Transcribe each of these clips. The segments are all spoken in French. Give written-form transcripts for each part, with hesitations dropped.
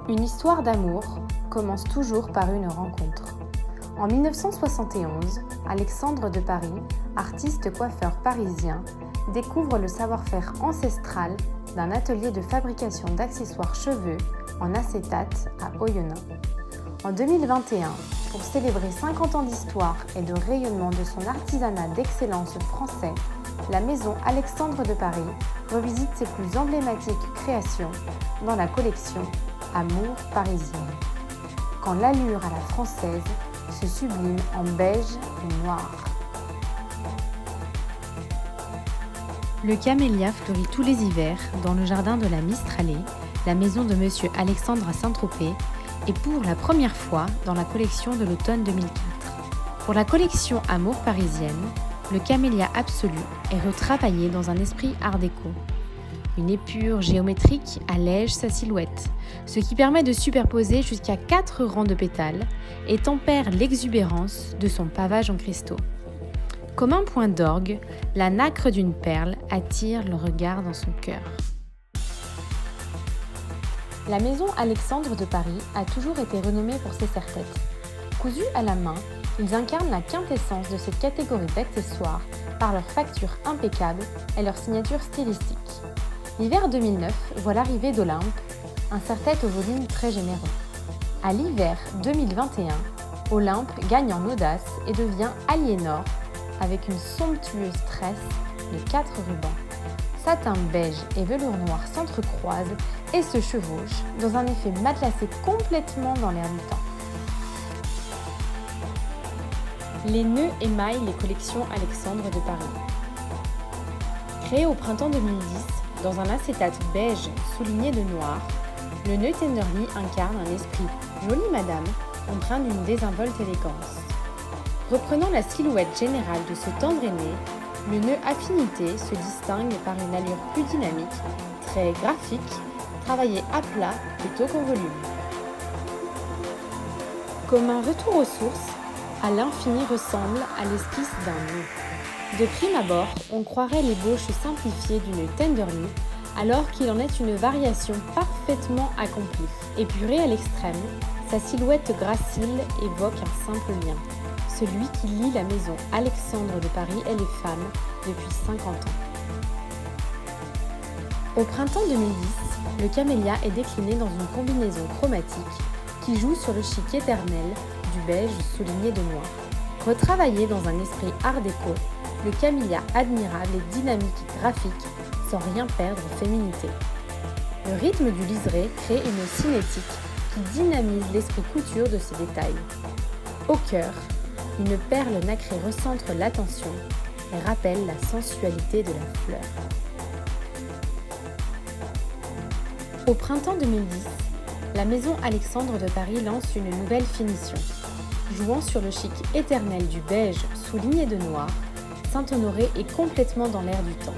Une histoire d'amour commence toujours par une rencontre. En 1971, Alexandre de Paris, artiste coiffeur parisien, découvre le savoir-faire ancestral d'un atelier de fabrication d'accessoires cheveux en acétate à Oyonnax. En 2021, pour célébrer 50 ans d'histoire et de rayonnement de son artisanat d'excellence français, la maison Alexandre de Paris revisite ses plus emblématiques créations dans la collection Amour parisienne. Quand l'allure à la française se sublime en beige et noir. Le camélia fleurit tous les hivers dans le jardin de la Mistralée, la maison de Monsieur Alexandre à Saint-Tropez, et pour la première fois dans la collection de l'automne 2004. Pour la collection Amour parisienne, le camélia absolu est retravaillé dans un esprit art déco. Une épure géométrique allège sa silhouette, ce qui permet de superposer jusqu'à 4 rangs de pétales et tempère l'exubérance de son pavage en cristaux. Comme un point d'orgue, la nacre d'une perle attire le regard dans son cœur. La maison Alexandre de Paris a toujours été renommée pour ses serre-têtes. Cousus à la main, ils incarnent la quintessence de cette catégorie d'accessoires par leur facture impeccable et leur signature stylistique. L'hiver 2009 voit l'arrivée d'Olympe, un serre-tête au volume très généreux. À l'hiver 2021, Olympe gagne en audace et devient Aliénor avec une somptueuse tresse de 4 rubans. Satin beige et velours noir s'entrecroisent et se chevauchent dans un effet matelassé complètement dans l'air du temps. Les nœuds émaillent les collections Alexandre de Paris. Créé au printemps 2010, dans un acétate beige souligné de noir, le nœud Tenderly incarne un esprit jolie madame, empreint d'une désinvolte élégance. Reprenant la silhouette générale de ce tendre aîné, le nœud Affinité se distingue par une allure plus dynamique, très graphique, travaillée à plat plutôt qu'en volume. Comme un retour aux sources, à l'infini ressemble à l'esquisse d'un nœud. De prime abord, on croirait l'ébauche simplifiée d'une Tenderly, alors qu'il en est une variation parfaitement accomplie. Épurée à l'extrême, sa silhouette gracile évoque un simple lien, celui qui lie la maison Alexandre de Paris et les femmes depuis 50 ans. Au printemps 2010, le camélia est décliné dans une combinaison chromatique qui joue sur le chic éternel du beige souligné de noir. Retravaillé dans un esprit art déco, le camélia admirable et dynamique graphique sans rien perdre en féminité. Le rythme du liseré crée une cinétique qui dynamise l'esprit couture de ses détails. Au cœur, une perle nacrée recentre l'attention et rappelle la sensualité de la fleur. Au printemps 2010, la maison Alexandre de Paris lance une nouvelle finition. Jouant sur le chic éternel du beige souligné de noir, Saint-Honoré est complètement dans l'air du temps.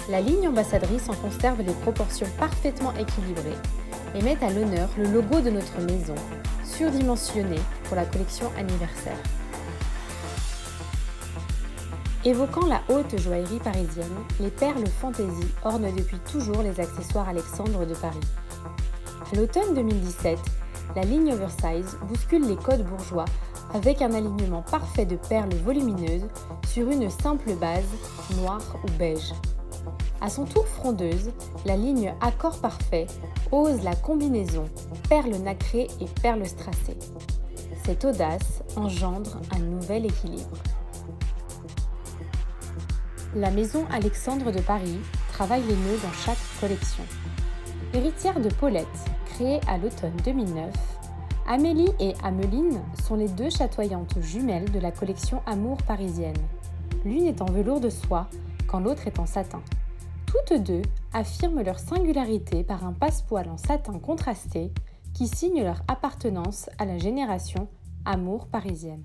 La ligne ambassadrice en conserve les proportions parfaitement équilibrées et met à l'honneur le logo de notre maison, surdimensionné pour la collection anniversaire. Évoquant la haute joaillerie parisienne, les perles fantaisie ornent depuis toujours les accessoires Alexandre de Paris. À l'automne 2017, la ligne oversize bouscule les codes bourgeois avec un alignement parfait de perles volumineuses sur une simple base noire ou beige. À son tour frondeuse, la ligne Accord parfait ose la combinaison perles nacrées et perles strassées. Cette audace engendre un nouvel équilibre. La maison Alexandre de Paris travaille les nœuds dans chaque collection. Héritière de Paulette, créée à l'automne 2009, Amélie et Ameline sont les deux chatoyantes jumelles de la collection Amour parisienne. L'une est en velours de soie, quand l'autre est en satin. Toutes deux affirment leur singularité par un passepoil en satin contrasté qui signe leur appartenance à la génération Amour parisienne.